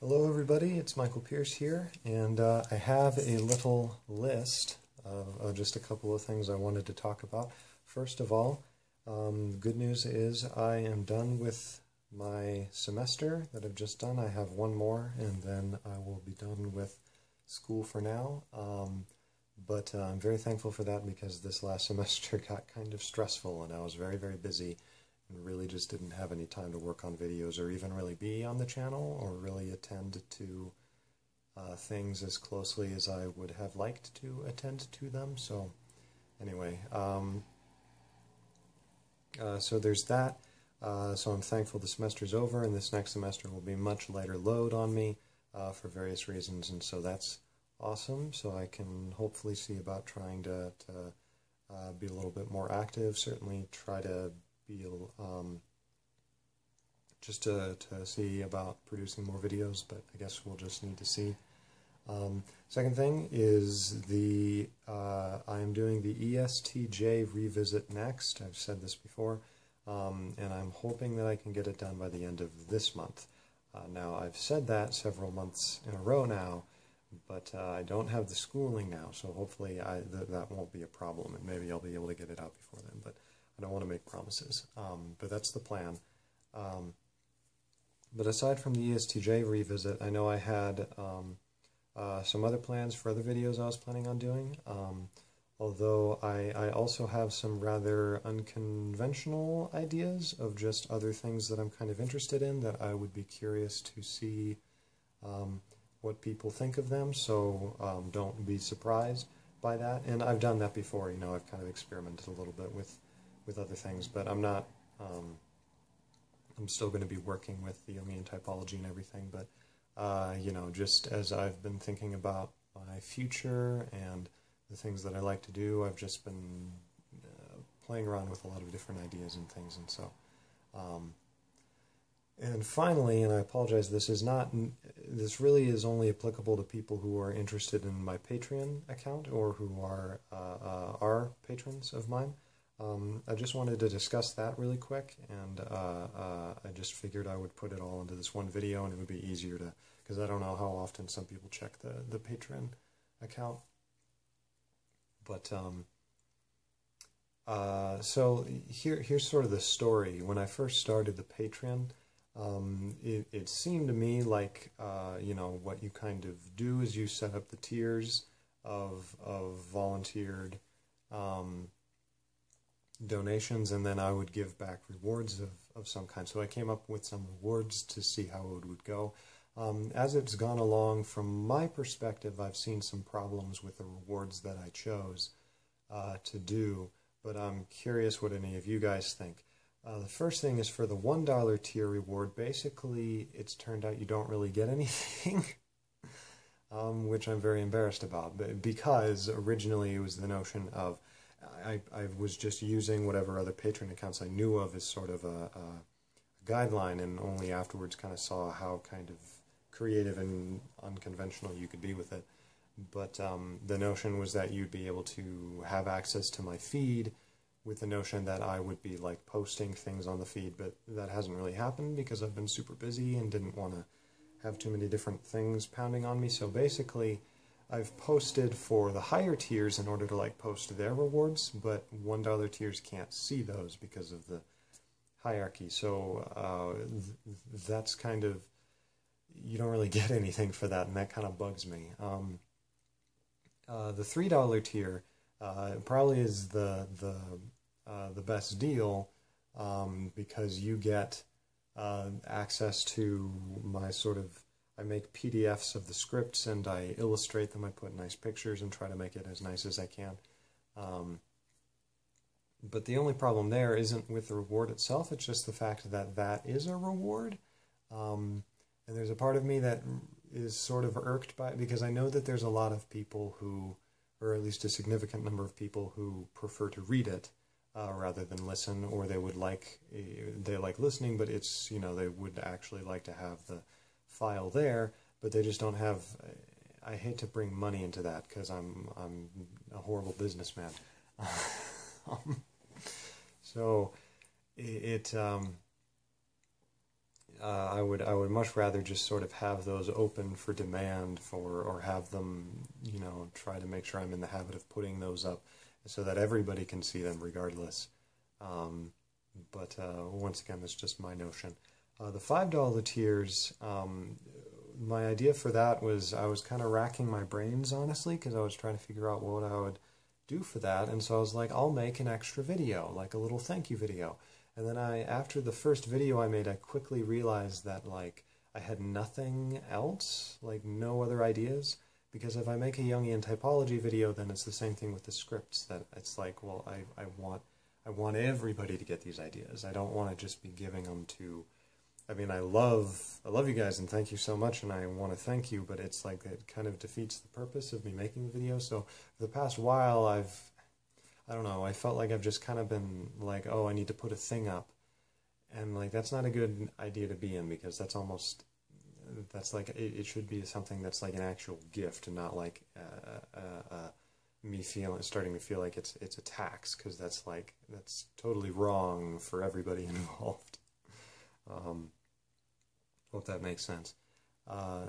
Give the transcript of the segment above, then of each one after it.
Hello everybody, it's Michael Pierce here, and I have a little list of just a couple of things I wanted to talk about. First of all, good news is I am done with my semester that I've just done. I have one more, and then I will be done with school for now. But I'm very thankful for that because this last semester got kind of stressful, and I was very, very busy and really just didn't have any time to work on videos or even really be on the channel or really attend to things as closely as I would have liked to attend to them. So anyway, so there's that. So I'm thankful the semester's over, and this next semester will be much lighter load on me for various reasons, and so that's awesome. So I can hopefully see about trying to be a little bit more active, certainly try to be just to see about producing more videos, but I guess we'll just need to see. Second thing is I am doing the ESTJ revisit next. I've said this before, and I'm hoping that I can get it done by the end of this month. Now, I've said that several months in a row now, but I don't have the schooling now, so hopefully that won't be a problem, and maybe I'll be able to get it out before then, but I don't want to make promises. But that's the plan. But aside from the ESTJ revisit, I know I had some other plans for other videos I was planning on doing, although I also have some rather unconventional ideas of just other things that I'm kind of interested in that I would be curious to see what people think of them, so don't be surprised by that. And I've done that before, you know, I've kind of experimented a little bit with other things, but I'm not, I'm still going to be working with the Jungian typology and everything, but, you know, just as I've been thinking about my future and the things that I like to do, I've just been playing around with a lot of different ideas and things, and so, and finally, and I apologize, this really is only applicable to people who are interested in my Patreon account or who are patrons of mine. I just wanted to discuss that really quick, and I just figured I would put it all into this one video, and it would be easier to, because I don't know how often some people check the Patreon account. But, so here's sort of the story. When I first started the Patreon, it seemed to me like, you know, what you kind of do is you set up the tiers of volunteered donations, and then I would give back rewards of some kind. So I came up with some rewards to see how it would go. As it's gone along, from my perspective, I've seen some problems with the rewards that I chose to do, but I'm curious what any of you guys think. The first thing is for the $1 tier reward. Basically, it's turned out you don't really get anything, which I'm very embarrassed about, because originally it was the notion of I was just using whatever other Patreon accounts I knew of as sort of a guideline, and only afterwards kind of saw how kind of creative and unconventional you could be with it. But the notion was that you'd be able to have access to my feed with the notion that I would be like posting things on the feed, but that hasn't really happened because I've been super busy and didn't want to have too many different things pounding on me. So basically, I've posted for the higher tiers in order to like post their rewards, but $1 tiers can't see those because of the hierarchy. So that's kind of, you don't really get anything for that, and that kind of bugs me. The $3 tier probably is the best deal because you get access to my sort of, I make PDFs of the scripts and I illustrate them. I put nice pictures and try to make it as nice as I can. But the only problem there isn't with the reward itself, it's just the fact that that is a reward. And there's a part of me that is sort of irked by it, because I know that there's a lot of people who, or at least a significant number of people who prefer to read it rather than listen, or they like listening, but it's, you know, they would actually like to have the file there, but they just don't have, I hate to bring money into that because I'm a horrible businessman. So I would much rather just sort of have those open for demand for, or have them, you know, try to make sure I'm in the habit of putting those up so that everybody can see them regardless. But once again, that's just my notion. The $5 tiers, my idea for that was I was kind of racking my brains, honestly, because I was trying to figure out what I would do for that. And so I was like, I'll make an extra video, like a little thank you video. And then after the first video I made, I quickly realized that, like, I had nothing else, like no other ideas. Because if I make a Jungian typology video, then it's the same thing with the scripts, that it's like, well, I want everybody to get these ideas. I don't want to just be giving them to, I mean, I love you guys and thank you so much and I want to thank you, but it's like it kind of defeats the purpose of me making the video. So for the past while, I don't know, I felt like I've just kind of been like, oh, I need to put a thing up. And like, that's not a good idea to be in, because that's almost, that's like, it should be something that's like an actual gift and not like me starting to feel like it's a tax, because that's like, that's totally wrong for everybody involved. Hope that makes sense.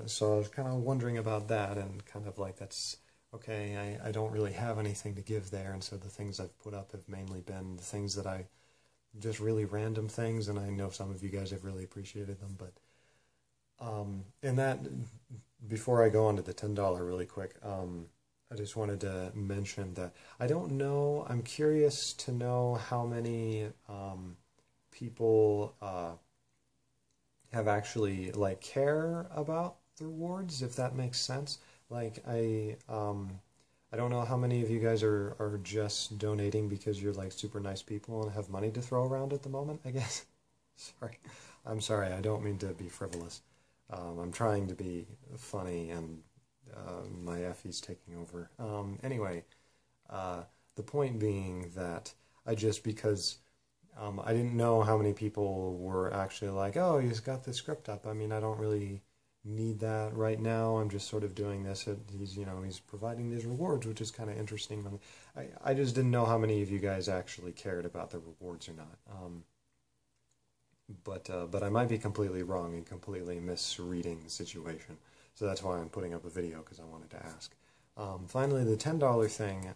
So I was kind of wondering about that, and kind of like, that's okay, I don't really have anything to give there, and so the things I've put up have mainly been the things that I, just really random things, and I know some of you guys have really appreciated them, but and that, before I go on to the $10 really quick, I just wanted to mention that I don't know, I'm curious to know how many people have actually, like, care about the rewards, if that makes sense. Like, I don't know how many of you guys are just donating because you're, like, super nice people and have money to throw around at the moment, I guess. Sorry. I'm sorry, I don't mean to be frivolous. I'm trying to be funny, and my Effie's taking over. Anyway, the point being that because I didn't know how many people were actually like, oh, he's got the script up. I mean, I don't really need that right now. I'm just sort of doing this. He's providing these rewards, which is kind of interesting. I just didn't know how many of you guys actually cared about the rewards or not. But I might be completely wrong and completely misreading the situation. So that's why I'm putting up a video, because I wanted to ask. Finally, the $10 thing.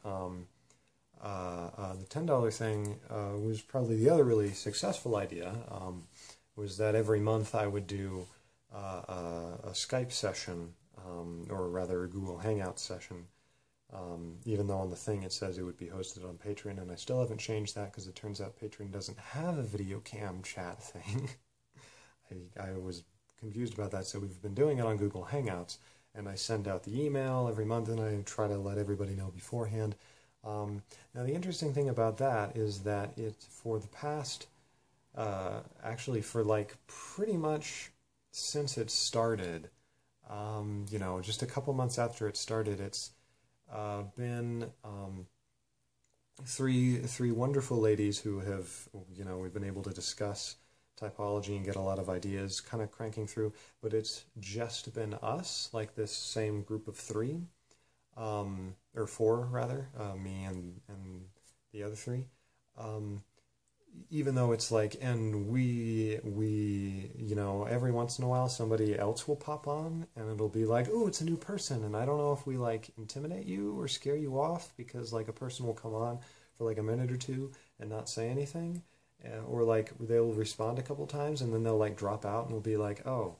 The $10 thing was probably the other really successful idea, was that every month I would do a Skype session, or rather a Google Hangouts session, even though on the thing it says it would be hosted on Patreon, and I still haven't changed that because it turns out Patreon doesn't have a video cam chat thing. I was confused about that, so we've been doing it on Google Hangouts, and I send out the email every month and I try to let everybody know beforehand. Now the interesting thing about that is that for the past, actually for like pretty much since it started, just a couple months after it started, it's been three wonderful ladies who have, we've been able to discuss typology and get a lot of ideas kind of cranking through, but it's just been us, like this same group of three, or four rather, me and the other three, even though it's like, and we every once in a while somebody else will pop on and it'll be like, oh, it's a new person, and I don't know if we like intimidate you or scare you off, because like a person will come on for like a minute or two and not say anything, or like they'll respond a couple times and then they'll like drop out and we'll be like, oh,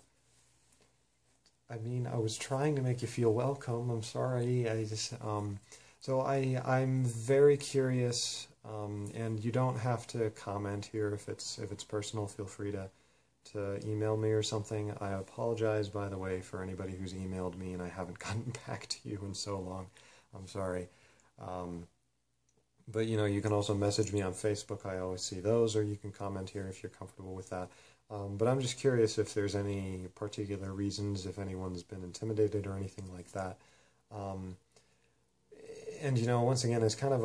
I mean, I was trying to make you feel welcome. I'm sorry. So I'm very curious, and you don't have to comment here if it's personal. Feel free to email me or something. I apologize, by the way, for anybody who's emailed me and I haven't gotten back to you in so long. I'm sorry. But you can also message me on Facebook. I always see those, or you can comment here if you're comfortable with that. But I'm just curious if there's any particular reasons, if anyone's been intimidated or anything like that. And once again, it's kind of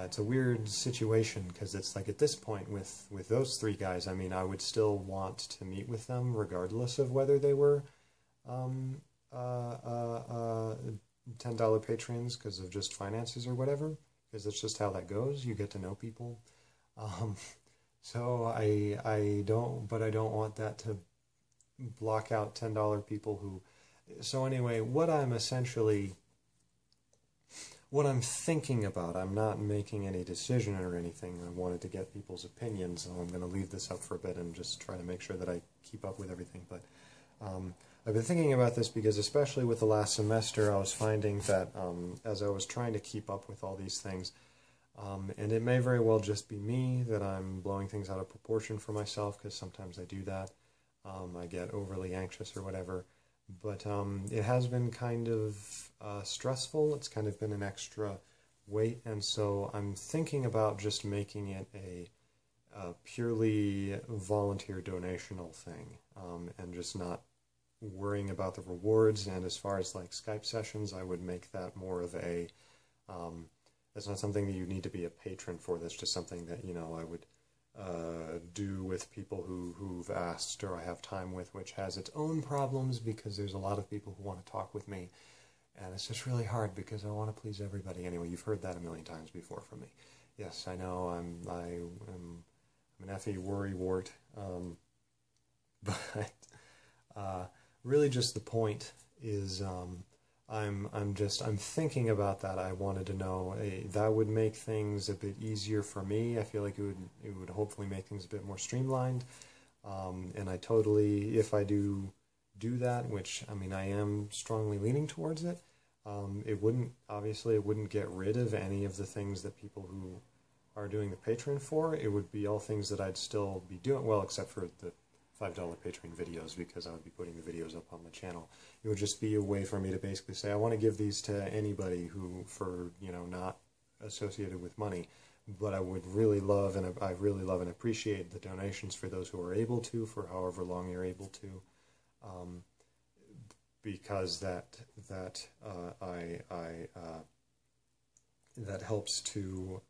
it's a weird situation, because it's like at this point with those three guys, I mean, I would still want to meet with them regardless of whether they were $10 patrons because of just finances or whatever, because that's just how that goes. You get to know people. So I don't want that to block out $10 people who. So anyway, what I'm thinking about, I'm not making any decision or anything. I wanted to get people's opinions, so I'm going to leave this up for a bit and just try to make sure that I keep up with everything. But I've been thinking about this because, especially with the last semester, I was finding that as I was trying to keep up with all these things, and it may very well just be me that I'm blowing things out of proportion for myself, because sometimes I do that. I get overly anxious or whatever. But it has been kind of stressful. It's kind of been an extra weight, and so I'm thinking about just making it a purely volunteer donational thing, and just not worrying about the rewards. And as far as like Skype sessions, I would make that more of a, that's not something that you need to be a patron for. That's just something that, you know, I would do with people who've asked or I have time with, which has its own problems because there's a lot of people who want to talk with me, and it's just really hard because I want to please everybody. Anyway, you've heard that a million times before from me. Yes, I know I'm an effie worrywart, but really just the point is I'm thinking about that. I wanted to know, that would make things a bit easier for me. I feel like it would hopefully make things a bit more streamlined. And I totally, if I do that, which I mean I am strongly leaning towards it, it wouldn't get rid of any of the things that people who are doing the Patreon for. It would be all things that I'd still be doing, well, except for the $5 Patreon videos, because I would be putting the videos up on the channel. It would just be a way for me to basically say, I want to give these to anybody who, for, you know, not associated with money, but I would really love, and I really love and appreciate the donations for those who are able to, for however long you're able to, because that helps to,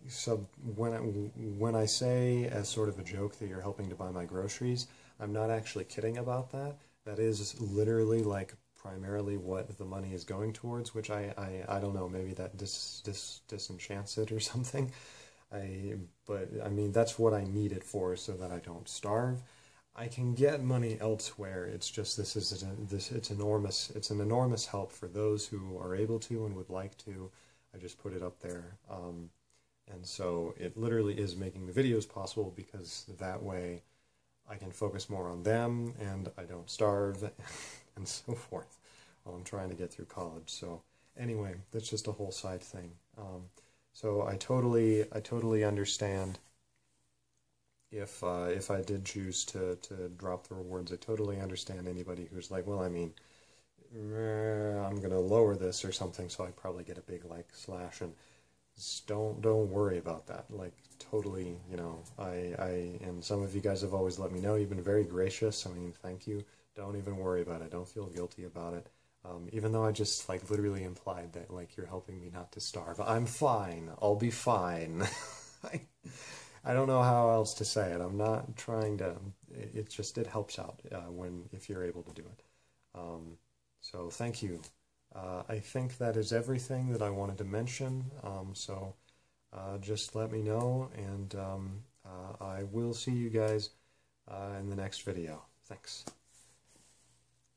so when I say as sort of a joke that you're helping to buy my groceries, I'm not actually kidding about that. That is literally like primarily what the money is going towards, which I don't know, maybe that disenchants it or something. But I mean, that's what I need it for, so that I don't starve. I can get money elsewhere. It's just it's an enormous help for those who are able to and would like to. I just put it up there. And so it literally is making the videos possible, because that way I can focus more on them and I don't starve and so forth while I'm trying to get through college. So anyway, that's just a whole side thing. So I totally understand if I did choose to drop the rewards. I totally understand anybody who's like, well, I mean, I'm going to lower this or something, so I probably get a big like slash, and don't worry about that. Like, totally, you know, and some of you guys have always let me know. You've been very gracious. I mean, thank you. Don't even worry about it. Don't feel guilty about it. Even though I just like literally implied that like you're helping me not to starve. I'm fine. I'll be fine. I don't know how else to say it. I'm not trying to. It helps out if you're able to do it. So thank you. I think that is everything that I wanted to mention, so just let me know, and I will see you guys in the next video. Thanks.